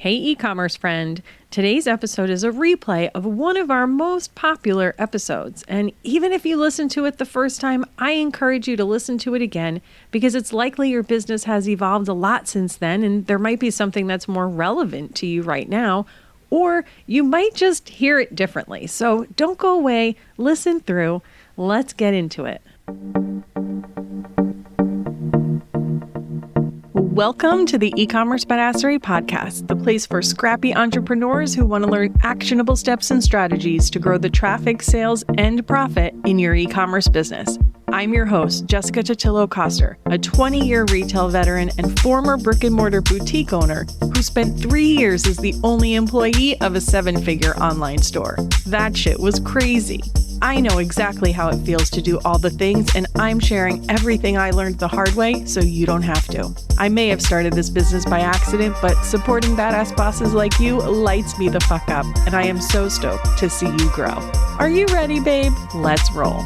Hey e-commerce friend, today's episode is a replay of one of our most popular episodes. And even if you listen to it the first time, I encourage you to listen to it again because it's likely your business has evolved a lot since then and there might be something that's more relevant to you right now, or you might just hear it differently. So don't go away, listen through, let's get into it. Welcome to the E-commerce Badassery Podcast, the place for scrappy entrepreneurs who want to learn actionable steps and strategies to grow the traffic, sales, and profit in your e-commerce business. I'm your host, Jessica Totillo-Coster, a 20-year retail veteran and former brick-and-mortar boutique owner who spent 3 years as the only employee of a 7-figure online store. That shit was crazy. I know exactly how it feels to do all the things, and I'm sharing everything I learned the hard way so you don't have to. I may have started this business by accident, but supporting badass bosses like you lights me the fuck up, and I am so stoked to see you grow. Are you ready, babe? Let's roll.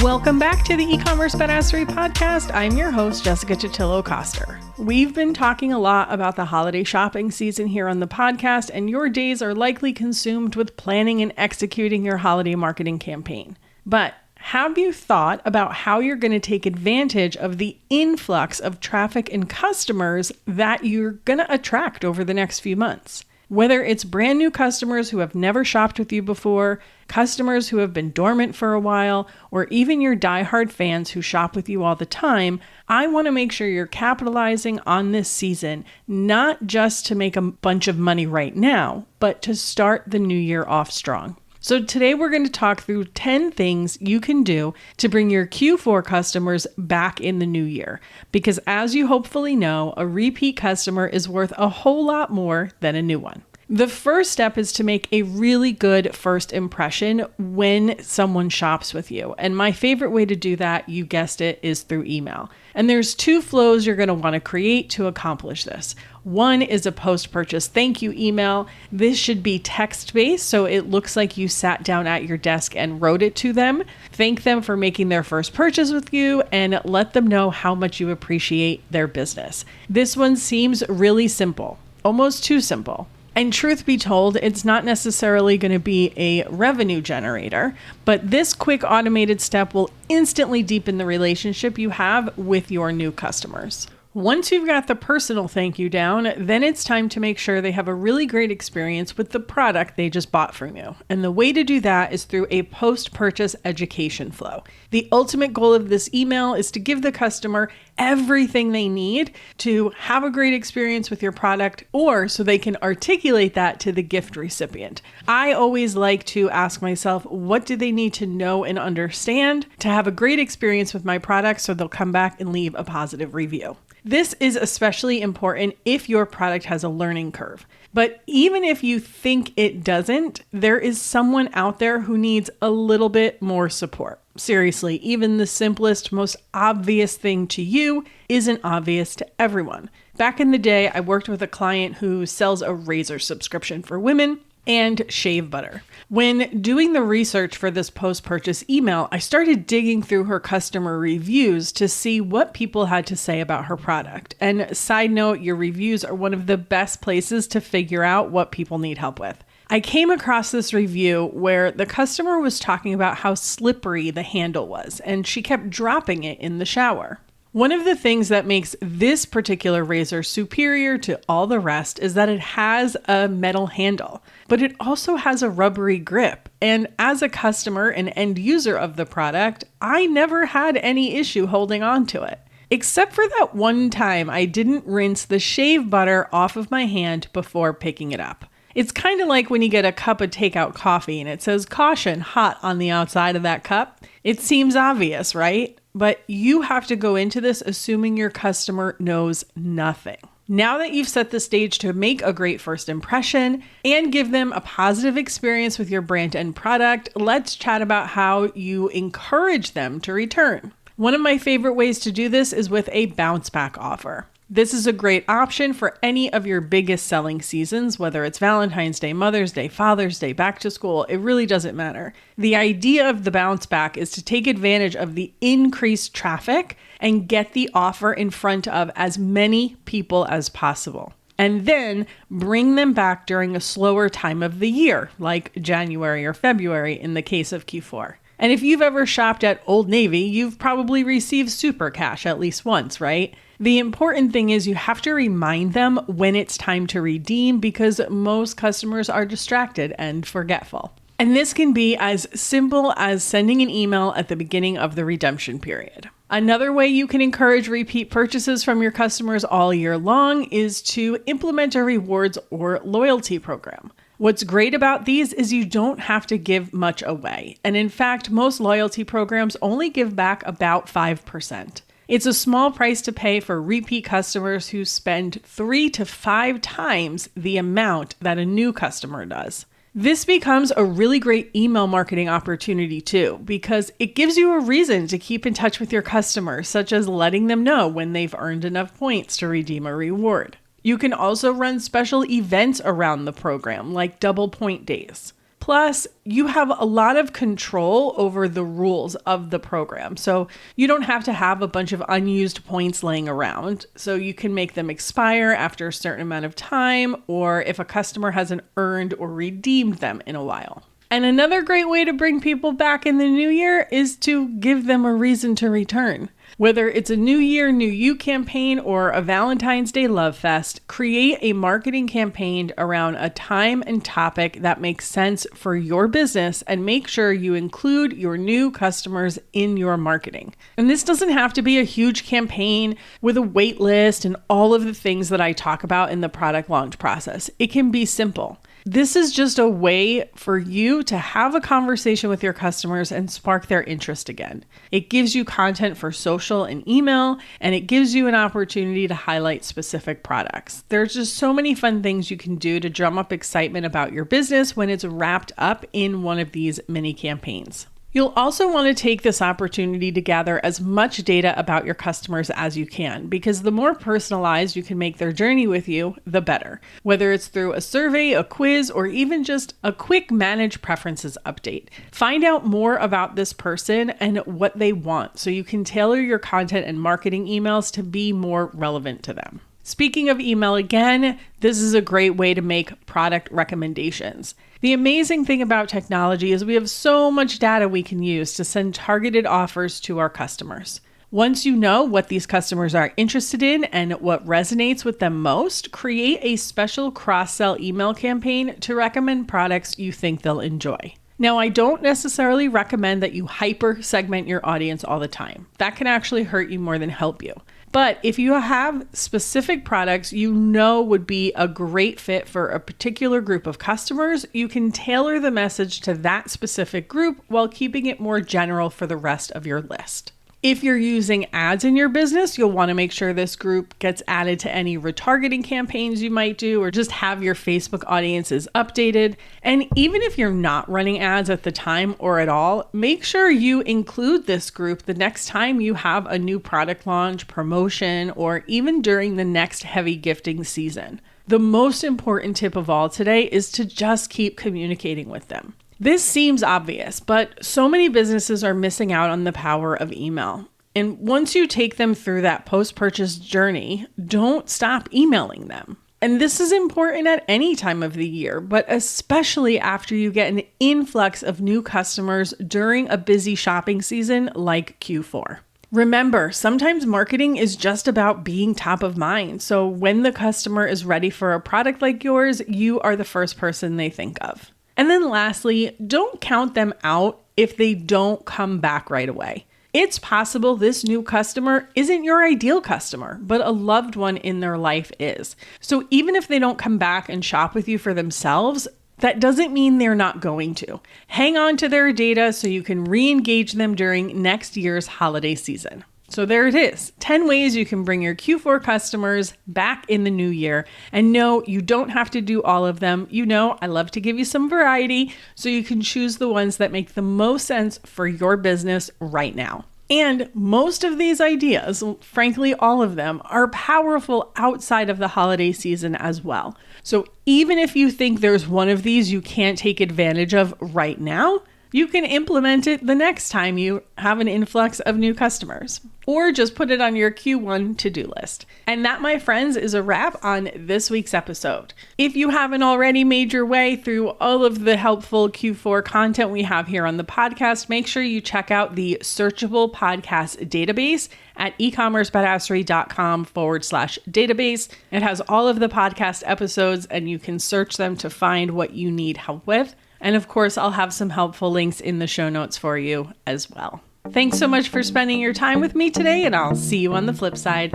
Welcome back to the E-commerce Badassery Podcast. I'm your host, Jessica Totillo-Coster. We've been talking a lot about the holiday shopping season here on the podcast, and your days are likely consumed with planning and executing your holiday marketing campaign. But have you thought about how you're going to take advantage of the influx of traffic and customers that you're going to attract over the next few months? Whether it's brand new customers who have never shopped with you before, customers who have been dormant for a while, or even your diehard fans who shop with you all the time, I want to make sure you're capitalizing on this season, not just to make a bunch of money right now, but to start the new year off strong. So today we're going to talk through 10 things you can do to bring your Q4 customers back in the new year. Because as you hopefully know, a repeat customer is worth a whole lot more than a new one. The first step is to make a really good first impression when someone shops with you. And my favorite way to do that, you guessed it, is through email. And there's 2 flows you're going to want to create to accomplish this. One is a post-purchase thank you email. This should be text-based, so it looks like you sat down at your desk and wrote it to them. Thank them for making their first purchase with you and let them know how much you appreciate their business. This one seems really simple, almost too simple. And truth be told, it's not necessarily going to be a revenue generator, but this quick automated step will instantly deepen the relationship you have with your new customers. Once you've got the personal thank you down, then it's time to make sure they have a really great experience with the product they just bought from you. And the way to do that is through a post-purchase education flow. The ultimate goal of this email is to give the customer everything they need to have a great experience with your product, or so they can articulate that to the gift recipient. I always like to ask myself, what do they need to know and understand to have a great experience with my product so they'll come back and leave a positive review? This is especially important if your product has a learning curve. But even if you think it doesn't, there is someone out there who needs a little bit more support. Seriously, even the simplest, most obvious thing to you isn't obvious to everyone. Back in the day, I worked with a client who sells a razor subscription for women and shave butter. When doing the research for this post-purchase email, I started digging through her customer reviews to see what people had to say about her product. And side note, your reviews are one of the best places to figure out what people need help with. I came across this review where the customer was talking about how slippery the handle was, and she kept dropping it in the shower. One of the things that makes this particular razor superior to all the rest is that it has a metal handle, but it also has a rubbery grip. And as a customer and end user of the product, I never had any issue holding on to it. Except for that one time I didn't rinse the shave butter off of my hand before picking it up. It's kind of like when you get a cup of takeout coffee and it says caution hot on the outside of that cup. It seems obvious, right? But you have to go into this assuming your customer knows nothing. Now that you've set the stage to make a great first impression and give them a positive experience with your brand and product, let's chat about how you encourage them to return. One of my favorite ways to do this is with a bounce back offer. This is a great option for any of your biggest selling seasons, whether it's Valentine's Day, Mother's Day, Father's Day, back to school. It really doesn't matter. The idea of the bounce back is to take advantage of the increased traffic and get the offer in front of as many people as possible. And then bring them back during a slower time of the year, like January or February in the case of Q4. And if you've ever shopped at Old Navy, you've probably received super cash at least once, right? The important thing is you have to remind them when it's time to redeem because most customers are distracted and forgetful. And this can be as simple as sending an email at the beginning of the redemption period. Another way you can encourage repeat purchases from your customers all year long is to implement a rewards or loyalty program. What's great about these is you don't have to give much away. And in fact, most loyalty programs only give back about 5%. It's a small price to pay for repeat customers who spend 3 to 5 times the amount that a new customer does. This becomes a really great email marketing opportunity too, because it gives you a reason to keep in touch with your customers, such as letting them know when they've earned enough points to redeem a reward. You can also run special events around the program, like double point days. Plus, you have a lot of control over the rules of the program. So you don't have to have a bunch of unused points laying around. So you can make them expire after a certain amount of time, or if a customer hasn't earned or redeemed them in a while. And another great way to bring people back in the new year is to give them a reason to return. Whether it's a New Year, New You campaign or a Valentine's Day Love Fest, create a marketing campaign around a time and topic that makes sense for your business and make sure you include your new customers in your marketing. And this doesn't have to be a huge campaign with a wait list and all of the things that I talk about in the product launch process. It can be simple. This is just a way for you to have a conversation with your customers and spark their interest again. It gives you content for social and email, and it gives you an opportunity to highlight specific products. There's just so many fun things you can do to drum up excitement about your business when it's wrapped up in one of these mini campaigns. You'll also want to take this opportunity to gather as much data about your customers as you can, because the more personalized you can make their journey with you, the better. Whether it's through a survey, a quiz, or even just a quick manage preferences update. Find out more about this person and what they want so you can tailor your content and marketing emails to be more relevant to them. Speaking of email again, this is a great way to make product recommendations. The amazing thing about technology is we have so much data we can use to send targeted offers to our customers. Once you know what these customers are interested in and what resonates with them most, create a special cross-sell email campaign to recommend products you think they'll enjoy. Now, I don't necessarily recommend that you hyper segment your audience all the time. That can actually hurt you more than help you. But if you have specific products you know would be a great fit for a particular group of customers, you can tailor the message to that specific group while keeping it more general for the rest of your list. If you're using ads in your business, you'll want to make sure this group gets added to any retargeting campaigns you might do, or just have your Facebook audiences updated. And even if you're not running ads at the time or at all, make sure you include this group the next time you have a new product launch, promotion, or even during the next heavy gifting season. The most important tip of all today is to just keep communicating with them. This seems obvious, but so many businesses are missing out on the power of email. And once you take them through that post-purchase journey, don't stop emailing them. And this is important at any time of the year, but especially after you get an influx of new customers during a busy shopping season like Q4. Remember, sometimes marketing is just about being top of mind. So when the customer is ready for a product like yours, you are the first person they think of. And then lastly, don't count them out if they don't come back right away. It's possible this new customer isn't your ideal customer, but a loved one in their life is. So even if they don't come back and shop with you for themselves, that doesn't mean they're not going to. Hang on to their data so you can re-engage them during next year's holiday season. So there it is, 10 ways you can bring your Q4 customers back in the new year. And no, you don't have to do all of them. You know, I love to give you some variety so you can choose the ones that make the most sense for your business right now. And most of these ideas, frankly, all of them, are powerful outside of the holiday season as well. So even if you think there's one of these you can't take advantage of right now, you can implement it the next time you have an influx of new customers, or just put it on your Q1 to-do list. And that, my friends, is a wrap on this week's episode. If you haven't already made your way through all of the helpful Q4 content we have here on the podcast, make sure you check out the Searchable podcast database at ecommercebadassery.com/database. It has all of the podcast episodes, and you can search them to find what you need help with. And of course, I'll have some helpful links in the show notes for you as well. Thanks so much for spending your time with me today, and I'll see you on the flip side.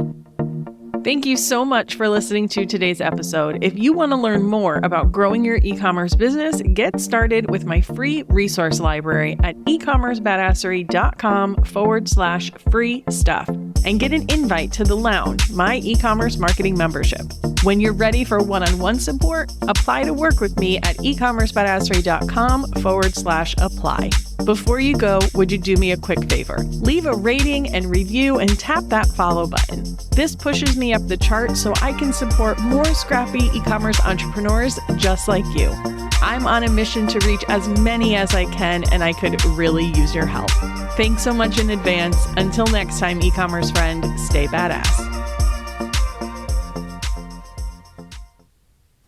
Thank you so much for listening to today's episode. If you want to learn more about growing your e-commerce business, get started with my free resource library at ecommercebadassery.com/free stuff and get an invite to the Lounge, my e-commerce marketing membership. When you're ready for one-on-one support, apply to work with me at ecommercebadassery.com/apply. Before you go, would you do me a quick favor? Leave a rating and review and tap that follow button. This pushes me up the chart so I can support more scrappy e-commerce entrepreneurs just like you. I'm on a mission to reach as many as I can, and I could really use your help. Thanks so much in advance. Until next time, e-commerce friend, stay badass.